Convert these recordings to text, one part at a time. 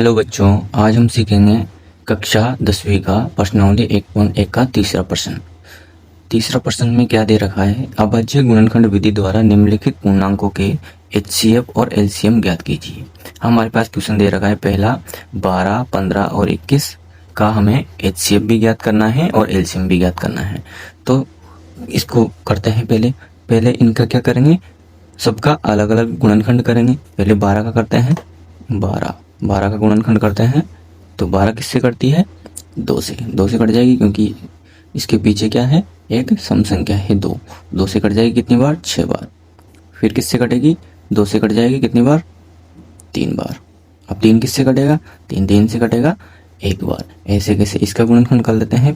Hello बच्चों, आज हम सीखेंगे कक्षा 10वीं का प्रश्नावली 1.1 का तीसरा प्रश्न। तीसरा प्रश्न में क्या दे रखा है? अभाज्य गुणनखंड विधि द्वारा निम्नलिखित पूर्णांकों के एचसीएफ और एलसीएम ज्ञात कीजिए। हमारे पास क्वेश्चन दे रखा है पहला 12, 15 और 21 का हमें एचसीएफ भी ज्ञात करना है और एलसीएम भी ज्ञात करना है। तो इसको करते हैं। पहले इनका क्या करेंगे, सबका अलग अलग गुणनखंड करेंगे। पहले 12 का करते हैं। 12 का गुणनखंड करते हैं तो 12 किससे कटती है? 2 से कट जाएगी, क्योंकि इसके पीछे क्या है, एक सम संख्या है 2 से कट जाएगी कितनी बार? 6 बार। फिर किससे कटेगी? 2 से कट जाएगी कितनी बार? 3 बार। अब 3 किससे कटेगा? 3 से कटेगा 1 बार। ऐसे कैसे इसका गुणनखंड कर लेते हैं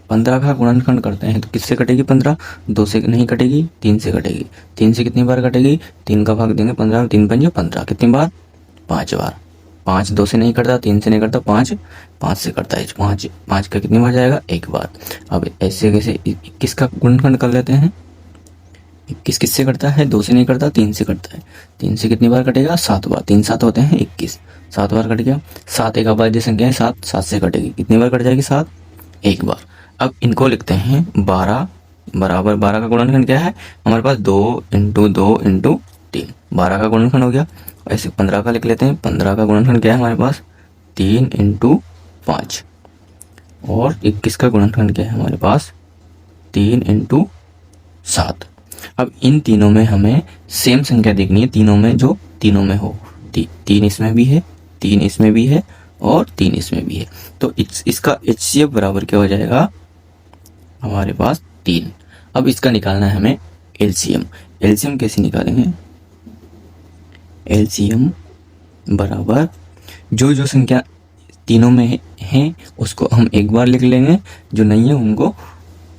15 का गुणनखंड करते हैं तो किससे कटेगी 15? 2 से नहीं कटेगी, 3 से कटेगी। 3 से कितनी बार कटेगी? 3 का भाग देंगे 15, 3 पंजे 15, कितनी बार? 5 बार। 5 2 से नहीं कटता, 3 से नहीं कटता, 5 से कटता है। 5 का कितनी बार जाएगा? 1 बार। अब ऐसे कैसे 21 का गुणनखंड कर लेते हैं। 21 किससे कटता है? 2 से नहीं कटता, 3 से कटता है। 3 से कितनी बार कटेगा? 7 बार। 3 7 होते हैं 21, 7 बार कट गया। 7 एक अभाज्य संख्या है, 7 से कटेगी, कितनी बार कट जाएगी? 7 1 बार। अब इनको लिखते हैं 12 बराबर 12 का गुणनखंड क्या है हमारे पास? 2 इंटू 2 इंटू 3, 12 का गुणनखंड हो गया। ऐसे 15 का लिख लेते हैं। 15 का गुणनखंड क्या है हमारे पास? 3 इंटू 5। और 21 का गुणनखंड क्या है हमारे पास? 3 इंटू 7। अब इन तीनों में हमें सेम संख्या देखनी है, तीनों में जो तीनों में हो। 3 इसमें भी है, 3 इसमें भी है और 3 इसमें भी है। तो इसका एचसीएफ बराबर क्या हो जाएगा हमारे पास? 3। अब इसका निकालना है हमें एलसीएम। एलसीएम कैसे निकालेंगे? एलसीएम बराबर जो संख्या तीनों में है उसको हम एक बार लिख लेंगे, जो नहीं है उनको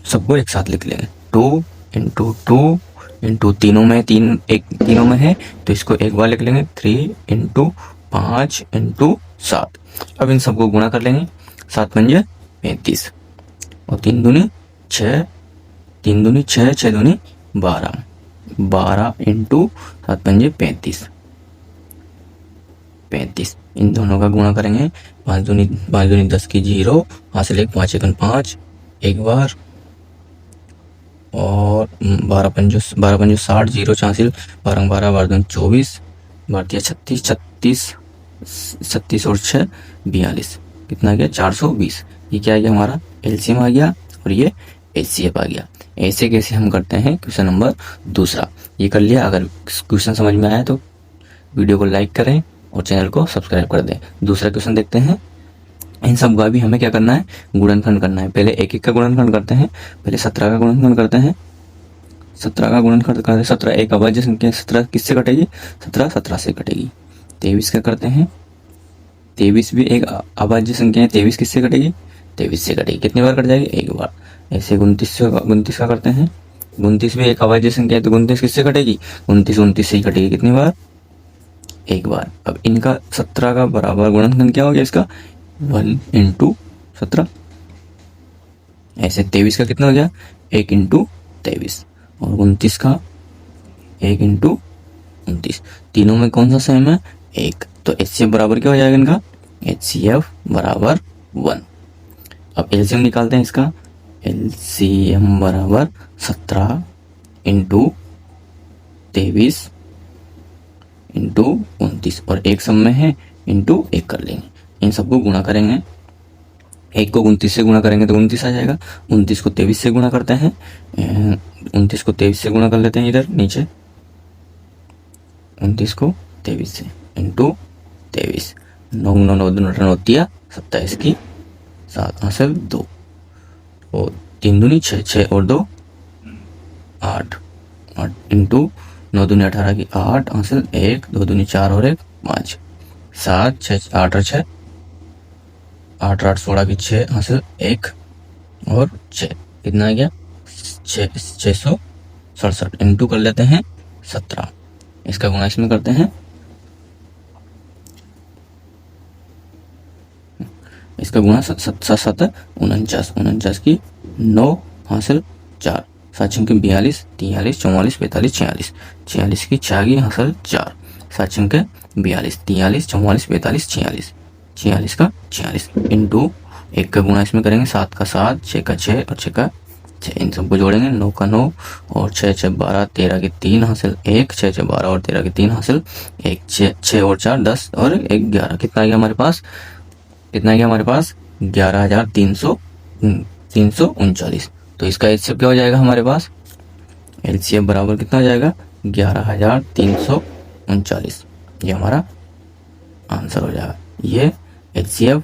सबको एक साथ लिख लेंगे। 2 इंटू 2 इंटू तीनों में है तो इसको एक बार लिख लेंगे। 3 इंटू 5 इंटू 7। अब इन सबको गुणा कर लेंगे। 7 पंजे 35 और 3 दूनी 6, 3 दूनी 6, 6 दूनी 12, 12 इंटू 7 पंजे 35। इन दोनों का गुणा करेंगे। 5 दूनी 10 की 0, हासिल 1, 5 एकन 5 एक बार, और 12 पंजो 60, 0 हासिल 12 12 12 दूनी 24, 12 36 36 और 6 42, कितना गया? 420। ये क्या आ गया हमारा? एलसीएम आ गया और ये एचसीएफ आ गया। ऐसे कैसे हम करते हैं क्वेश्चन नंबर दूसरा। ये कर लिया। अगर क्वेश्चन समझ में आया तो वीडियो को लाइक करें और चैनल को सब्सक्राइब कर दें। दूसरा क्वेश्चन देखते हैं। इन सब का भी हमें क्या करना है? गुणनखंड करना है। पहले 1 का गुणनखंड करते हैं। पहले 17 का गुणनखंड करते हैं। 17 का गुणनखंड करते हैं। 17 एक अभाज्य संख्या, 17 किससे कटेगी? 17 से कटेगी। 23 का करते हैं। 23 भी एक अभाज्य संख्या है, 23 किससे कटेगी? 23 से कटेगी, कितनी बार कट जाएगी? 1 बार। ऐसे 29 का करते हैं। 29 भी एक अभाज्य संख्या है तो 29 किससे कटेगी? 29 से ही कटेगी, कितनी बार? 1 बार। अब इनका 17 का बराबर गुणनखंड क्या हो गया इसका? 1 इंटू 17। ऐसे 23 का कितना हो गया? 1 इंटू 23। और 29 का 1 इंटू 29। तीनों में कौन सा सेम है? 1। तो एचसीएफ बराबर क्या हो जाएगा इनका? एचसीएफ बराबर 1। अब एलसीएम निकालते हैं इसका। एलसीएम बराबर 17 इंटू 23 इंटू 29, और एक सम में है इंटू 1 कर लेंगे। इन सबको गुणा करेंगे। 1 को 29 से गुणा करेंगे तो 29 आ जाएगा। 29 को 23 से गुणा करते हैं। 29 को 23 से गुणा कर लेते हैं इधर नीचे। 29 को 23 से इंटू 23, 9 9 9 9 दिया 27 की 7 हासिल 2, और 3 दूनी 6, 6 और 2 8, 8 इंटू 9 दूनी 18 की 8 हासिल 1, 2 दूनी 4 और 1 5, 7 6 8 और 6, 8 8 16 की 6 हासिल 1 और 6, कितना आ गया? 667। इंटू कर लेते हैं 17। इसका गुणा इसमें करते हैं। इसका गुणा 7 7 49, 49 की 9 हासिल 4, 7 की 42, 43 44 45 46, 46 की 4 की हासिल 4, 7 छंके 42, 43, 44, 45, 46, 46 का 46 इंटू 1 का गुणा इसमें करेंगे, 7 का 7, 6 का 6 और 6 का 6, इन सबको जोड़ेंगे, 9 का 9 और 6 6 12, 13 के 3 हासिल 1, 6 6 12 और 13 के 3 हासिल 1, 6 और 4 10 और 1 11, कितना आ गया हमारे पास, कितना आ गया हमारे पास 11,339। तो इसका एचसीएफ क्या हो जाएगा हमारे पास, एलसीएफ बराबर कितना हो जाएगा 11,339, ये हमारा आंसर हो जाएगा। ये एचसीएफ,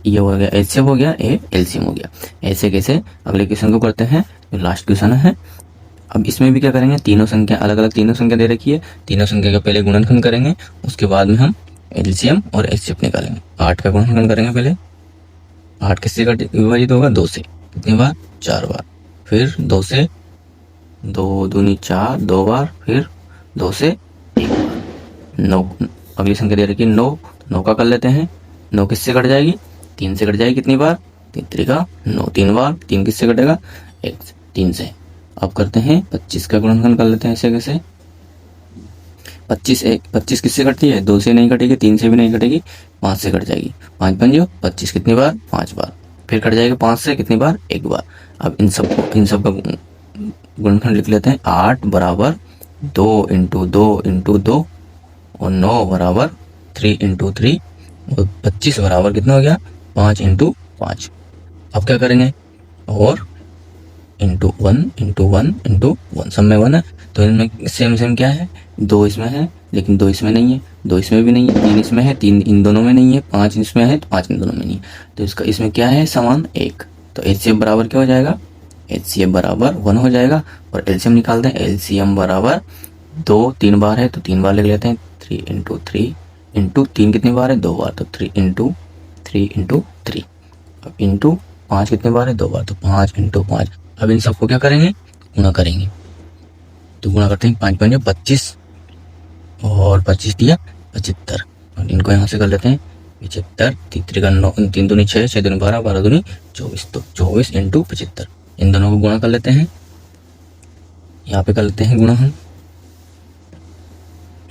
ये हो गया एचसीएफ हो गया, ए एलसीएम हो गया। ऐसे कैसे अगले क्वेश्चन को करते हैं, जो लास्ट क्वेश्चन है। अब इसमें भी क्या करेंगे, तीनों संख्या अलग अलग, तीनों संख्या दे रखी है, तीनों संख्या का पहले गुणनखंड करेंगे, उसके बाद में हम एलसीएम और एचसीएफ निकालेंगे। 8 का गुणनखंड करेंगे पहले, 8 किससे विभाजित होगा, 2 से, कितनी बार 4 बार, फिर 2 से 2 दूनी 4 2 बार, फिर 2 से 1 बार। 9 अगली संख्या दे रखी है 9, 9 का कर लेते हैं, 9 किससे कट जाएगी, 3 से कट जाएगी, कितनी बार 3 3 9, 3 बार, 3 किससे कटेगा 1 3 से। अब करते हैं 25 का गुणनखंड कर लेते हैं, ऐसे कैसे 25 किससे कटती है, 2 से नहीं कटेगी, 3 से भी नहीं कटेगी, 5 से कट जाएगी, 5 5 25, कितनी बार 5 बार, फिर कट जाएगी 5 से, कितनी बार 1 बार। अब इन सब का गुणनखंड लिख लेते हैं, 8 बराबर 2 इंटू 2 इंटू 2 और 9 बराबर 3 इंटू 3 और 25 बराबर कितना हो गया 5 इंटू 5। अब क्या करेंगे, और इंटू 1 इंटू 1 इंटू 1, सब में 1 है, तो इनमें सेम सेम क्या है, 2 इसमें है लेकिन 2 इसमें नहीं है, 2 इसमें भी नहीं है, 3 इसमें है, 3 इन दोनों में नहीं है, 5 इसमें है तो 5 इन दोनों में नहीं है, तो इसका इसमें क्या है समान 1। तो एचसीएफ बराबर क्या हो जाएगा, एचसीएफ बराबर 1 हो जाएगा। और एलसीएम निकालते हैं, एलसीएम बराबर 2 3 बार है तो 3 बार लिख लेते हैं, 3 इंटू 3 इंटू 3 कितनी बार है 2 बार, तो 3 इंटू 3 इंटू 3। अब इंटू 5 कितने बार है 2 बार, तो 5 इंटू 5। अब इन सबको क्या करेंगे, गुणा करेंगे, तो गुणा करते हैं, 5 5 25 और 25 दिया 75, और इनको यहाँ से कर लेते हैं 75, 3 का 9, 3 दूनी 6, 6 दूनी 12, 12 दूनी 24, तो 24 इंटू 75, इन दोनों को गुणा कर लेते हैं, यहाँ पे कर लेते हैं गुणा हम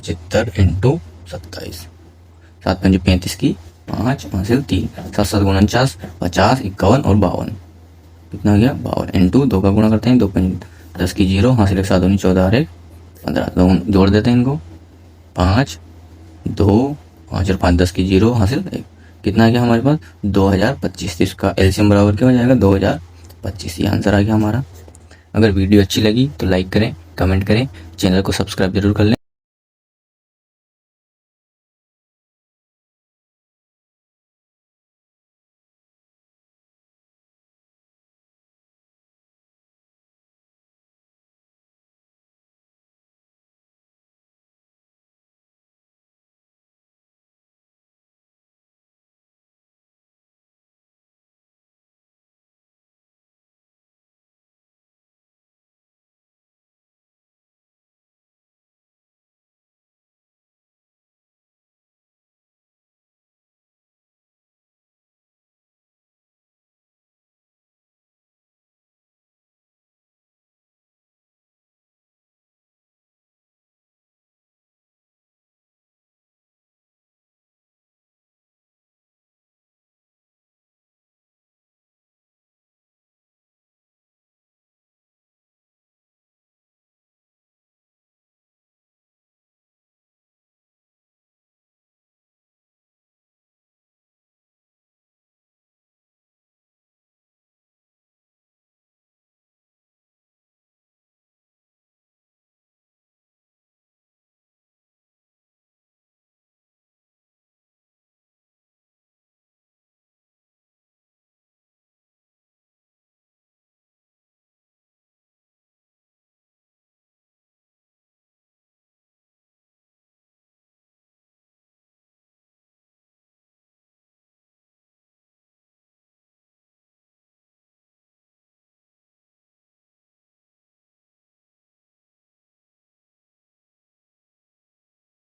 75 इंटू 27, 7 5 35 की 5 हासिल 3, 7 7 49, 50 51 और 52, कितना हो गया 52 इंटू 2 का गुणा करते हैं, 2 5 10 की 0 हासिल 1 7 दूनी 14 और 1 15, तो जोड़ देते हैं इनको, 5 2 5 और 5 10 की 0 हासिल 1, कितना आ गया हमारे पास 2025। तो इसका एलसीएम बराबर क्या हो जाएगा 2025, ये आंसर आ गया हमारा। अगर वीडियो अच्छी लगी तो लाइक करें, कमेंट करें, चैनल को सब्सक्राइब जरूर कर लें।